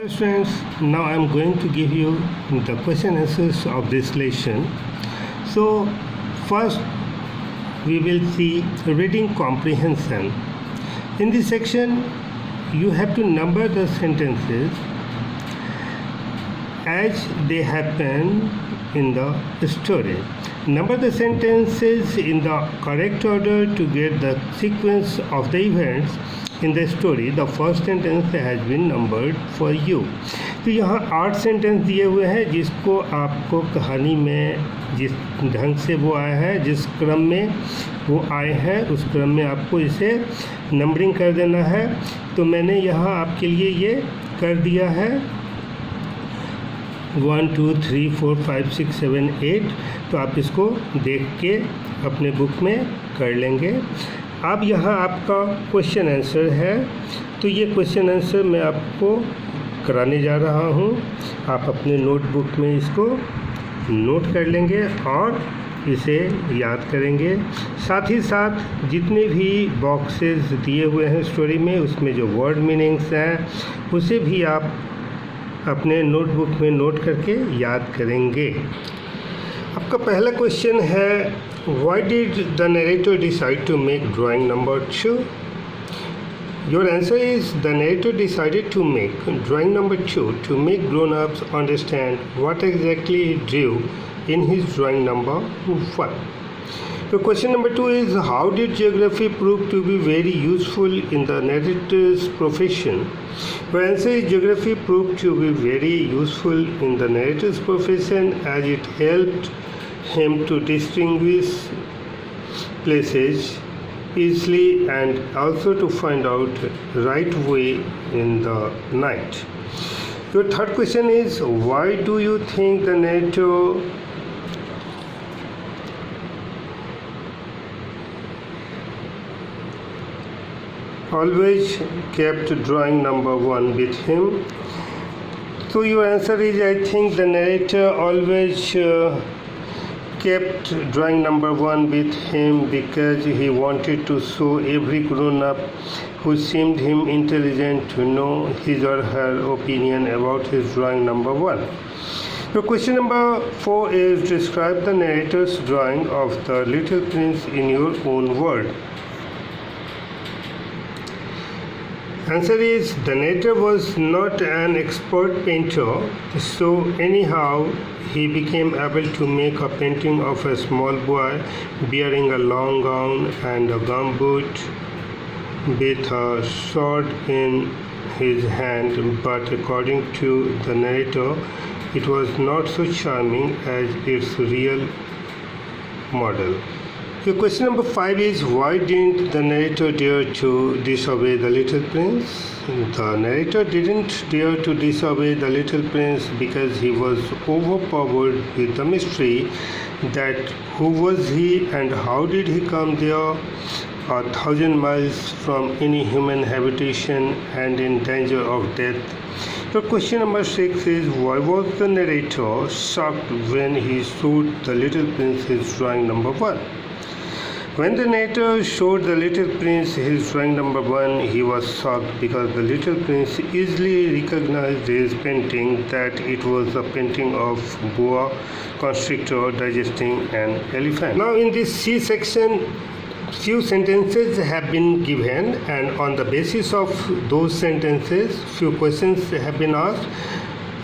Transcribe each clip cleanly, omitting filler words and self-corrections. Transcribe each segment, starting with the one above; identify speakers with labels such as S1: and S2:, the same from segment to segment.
S1: Students, now I am going to give you the question answers of this lesson. So first we will see reading comprehension. In this section you have to number the sentences as they happen in the story. Number the sentences in the correct order to get the sequence of the events in the story. The first sentence has been numbered for you. तो यहाँ 8 sentence दिए हुए हैं जिसको आपको कहानी में जिस ढंग से वो आया है, जिस क्रम में वो आए हैं उस क्रम में आपको इसे नंबरिंग कर देना है। तो मैंने यहाँ आपके लिए ये कर दिया है 1 2 3 4 5 6 7 8। तो आप इसको देख के अपने बुक में कर लेंगे। अब यहाँ आपका क्वेश्चन आंसर है, तो ये क्वेश्चन आंसर मैं आपको कराने जा रहा हूँ। आप अपने नोटबुक में इसको नोट कर लेंगे और इसे याद करेंगे। साथ ही साथ जितने भी बॉक्सेस दिए हुए हैं स्टोरी में उसमें जो वर्ड मीनिंग्स हैं उसे भी आप अपने नोटबुक में नोट करके याद करेंगे। आपका पहला क्वेश्चन है, why did the narrator decide to make drawing number 2? Your answer is the narrator decided to make drawing number 2 to make grown-ups understand what exactly he drew in his drawing number 1. So question number 2 is, how did geography prove to be very useful in the narrator's profession? Your answer is, geography proved to be very useful in the narrator's profession as it helped him to distinguish places easily and also to find out right way in the night. Your third question is, why do you think the narrator always kept drawing number 1 with him? So your answer is, I think the narrator always kept drawing number 1 with him because he wanted to show every grown-up who seemed him intelligent to know his or her opinion about his drawing number 1. So question number 4 is, describe the narrator's drawing of the Little Prince in your own word. Answer is, the narrator was not an expert painter, so anyhow he became able to make a painting of a small boy wearing a long gown and a gumboot with a sword in his hand, but according to the narrator it was not so charming as its real model. So question number 5 is, why didn't the narrator dare to disobey the little prince? The narrator didn't dare to disobey the little prince because he was overpowered with the mystery that who was he and how did he come there 1,000 miles from any human habitation and in danger of death. So question number 6 is, why was the narrator shocked when he showed the little prince his drawing number 1? When the narrator showed the little prince his drawing number 1, he was shocked because the little prince easily recognized his painting that it was a painting of boa constrictor digesting an elephant. Now in this C section, few sentences have been given, and on the basis of those sentences few questions have been asked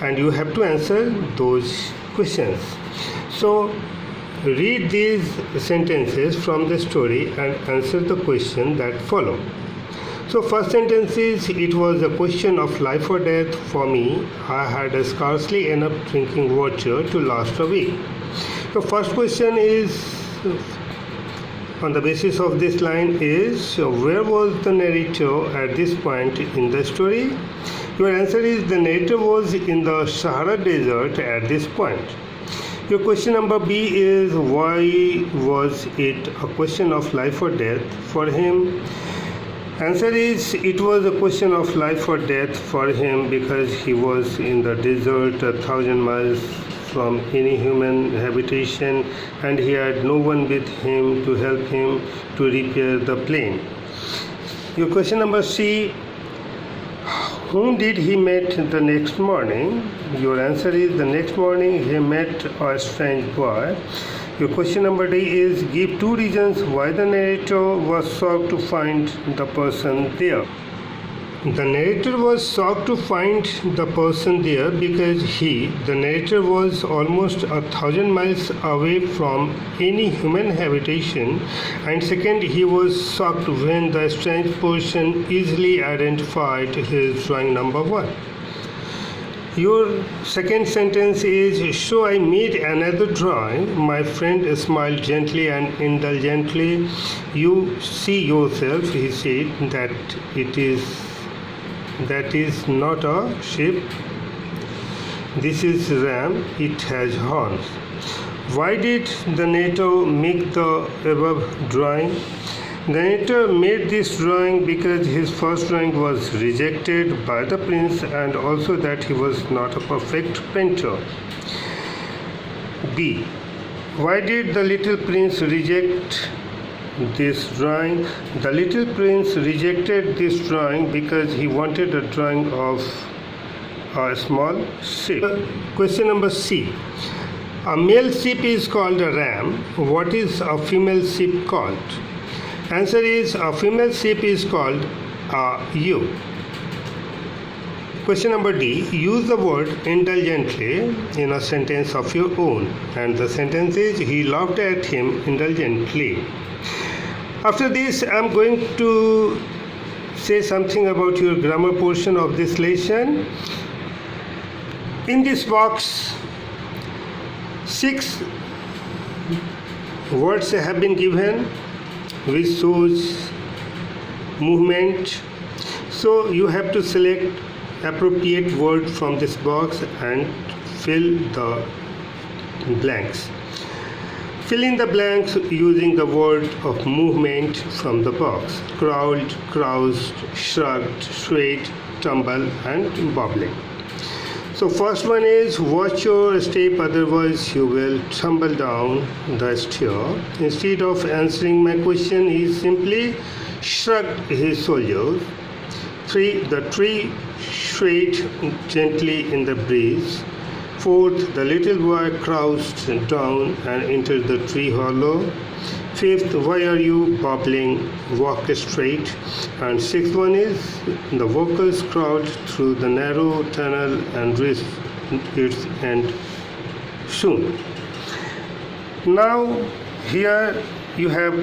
S1: and you have to answer those questions. So read these sentences from the story and answer the question that follow. So first sentence is, it was a question of life or death for me. I had scarcely enough drinking water to last a week. The first question is, on the basis of this line is, where was the narrator at this point in the story? Your answer is, the narrator was in the Sahara Desert at this point. Your question number B is, why was it a question of life or death for him? Answer is, it was a question of life or death for him because he was in the desert 1,000 miles from any human habitation and he had no one with him to help him to repair the plane. Your question number C, Whom did he met the next morning? Your answer is the next morning he met a strange boy. Your question number D is give two reasons why the narrator was shocked to find the person there. The narrator was shocked to find the person there because the narrator was almost 1,000 miles away from any human habitation, and second, he was shocked when the strange person easily identified his drawing number 1. Your second sentence is, so I made another drawing. My friend smiled gently and indulgently. You see yourself, he said, that is not a sheep. This is ram. It has horns. Why did the narrator make the above drawing? The narrator made this drawing because his first drawing was rejected by the prince and also that he was not a perfect painter. B. Why did the little prince reject this drawing? The little prince rejected this drawing because he wanted a drawing of a small sheep. Question number C. A male sheep is called a ram. What is a female sheep called? Answer is a female sheep is called a ewe. Question number D. Use the word indulgently in a sentence of your own, and the sentence is he laughed at him indulgently. After this, I am going to say something about your grammar portion of this lesson. In this box, 6 words have been given which shows movement. So you have to select appropriate word from this box and fill the blanks. Fill in the blanks using the word of movement from the box. Crawled, croused, shrugged, swayed, tumble and bobbling. So first one is watch your step, otherwise you will tumble down the stair. Instead of answering my question, he simply shrugged his shoulders. 3. The tree swayed gently in the breeze. 4th, the little boy crouched down and entered the tree hollow. 5th, why are you bobbling? Walk straight. And 6th one is the workers crawled through the narrow tunnel and reached its end soon. Now here you have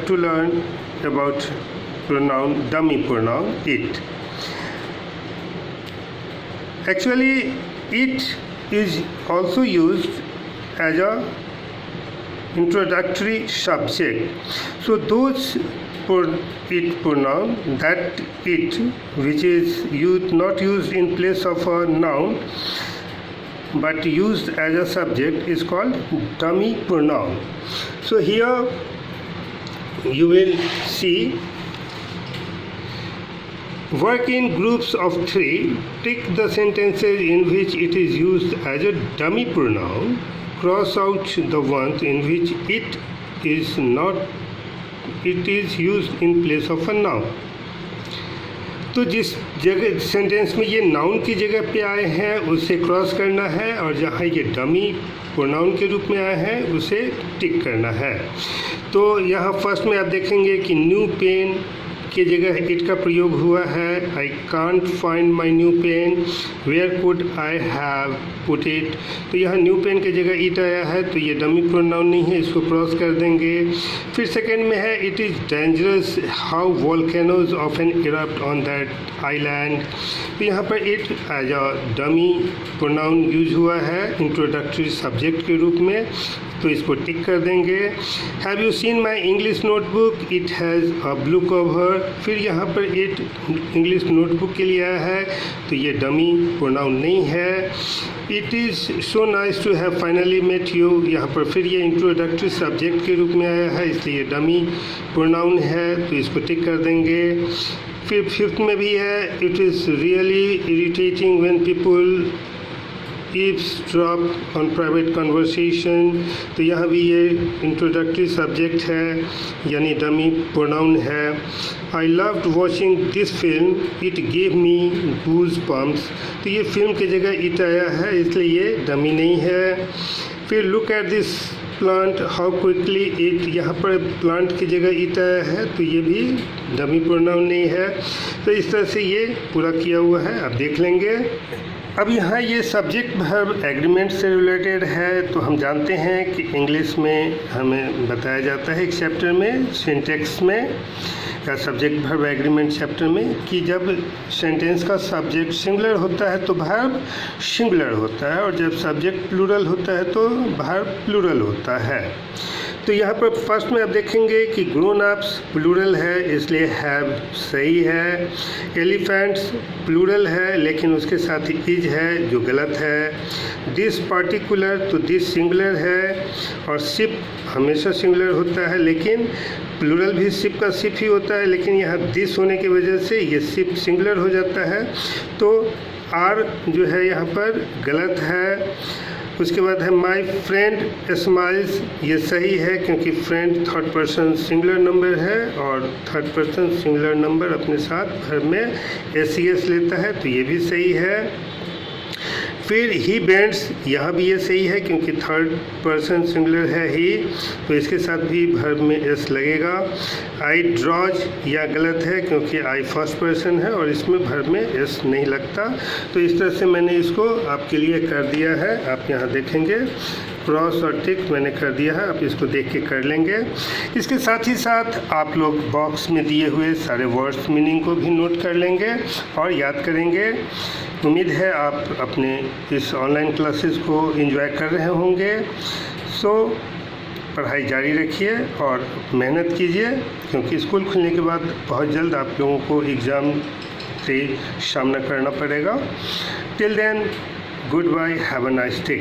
S1: to learn about pronoun, dummy pronoun it. Actually, it is also used as a introductory subject. So those it pronoun, that it, which is not used in place of a noun but used as a subject, is called dummy pronoun. So here you will see work in groups of 3. Tick the sentences in which it is used as a dummy pronoun. Cross out the ones in which it is used in place of a noun. तो जिस जगह sentence में ये noun की जगह पे आए हैं उसे क्रॉस करना है, और जहाँ ये डमी प्रोनाउन के रूप में आए हैं उसे टिक करना है. तो यहाँ फर्स्ट में आप देखेंगे कि न्यू पेन की जगह इट का प्रयोग हुआ है. I can't find my new pen, where could I have put it. तो यहाँ न्यू पेन की जगह इट आया है, तो ये डमी प्रोनाउन नहीं है, इसको क्रॉस कर देंगे. फिर सेकेंड में है it is dangerous how volcanoes often erupt on that island. तो यहाँ पर it as a dummy pronoun use हुआ है इंट्रोडक्टरी सब्जेक्ट के रूप में, तो इसको टिक कर देंगे. Have you seen my English notebook, it has a blue cover. फिर यहाँ पर इट इंग्लिश नोटबुक के लिए आया है, तो ये डमी प्रोनाउन नहीं है. It is so nice to have finally met you, यहाँ पर फिर ये इंट्रोडक्टरी सब्जेक्ट के रूप में आया है, इसलिए डमी प्रोनाउन है, तो इसको टिक कर देंगे. फिर फिफ्थ में भी है it is really irritating when people eavesdrop on private conversation। तो यहाँ भी ये इंट्रोडक्टरी सब्जेक्ट है यानी डमी प्रोनाउन है। I loved watching this film, it gave me goosebumps। तो ये फिल्म की जगह इट आया है इसलिए ये डमी नहीं है। फिर look at this plant how quickly it, यहाँ पर प्लांट की जगह इट आया है तो ये भी डमी प्रोनाउन नहीं है। तो इस तरह से ये पूरा किया हुआ है, आप देख लेंगे। अब यहाँ ये सब्जेक्ट वर्ब एग्रीमेंट से रिलेटेड है। तो हम जानते हैं कि इंग्लिश में हमें बताया जाता है एक चैप्टर में सिंटेक्स में या सब्जेक्ट वर्ब एग्रीमेंट चैप्टर में कि जब सेंटेंस का सब्जेक्ट सिंगुलर होता है तो वर्ब सिंगुलर होता है और जब सब्जेक्ट प्लूरल होता है तो वर्ब प्लूरल होता है। तो यहाँ पर फर्स्ट में आप देखेंगे कि ग्रोन अप्स प्लूरल है इसलिए हैव सही है। एलिफेंट्स प्लूरल है लेकिन उसके साथ ही इज है जो गलत है। दिस पार्टिकुलर तो दिस सिंगुलर है और शिप हमेशा सिंगुलर होता है लेकिन प्लूरल भी शिप का शिप ही होता है लेकिन यहाँ दिस होने की वजह से ये शिप सिंगुलर हो जाता है। तो आर जो है यहाँ पर गलत है। उसके बाद है माई फ्रेंड स्माइल्स, ये सही है क्योंकि friend third person singular number है और थर्ड पर्सन सिंगुलर नंबर अपने साथ वर्ब में एस लेता है तो ये भी सही है। फिर ही बेंड्स, यहाँ भी ये सही है क्योंकि थर्ड पर्सन सिंगुलर है ही तो इसके साथ भी वर्ब में एस लगेगा। आई ड्रॉज या गलत है क्योंकि आई फर्स्ट पर्सन है और इसमें वर्ब में एस नहीं लगता। तो इस तरह से मैंने इसको आपके लिए कर दिया है, आप यहाँ देखेंगे क्रॉस और टिक मैंने कर दिया है, आप इसको देख के कर लेंगे। इसके साथ ही साथ आप लोग बॉक्स में दिए हुए सारे वर्ड्स मीनिंग को भी नोट कर लेंगे और याद करेंगे। उम्मीद है आप अपने इस ऑनलाइन क्लासेस को एंजॉय कर रहे होंगे। सो पढ़ाई जारी रखिए और मेहनत कीजिए क्योंकि स्कूल खुलने के बाद बहुत जल्द आप लोगों को एग्ज़ाम से सामना करना पड़ेगा। Till then goodbye, have a nice day.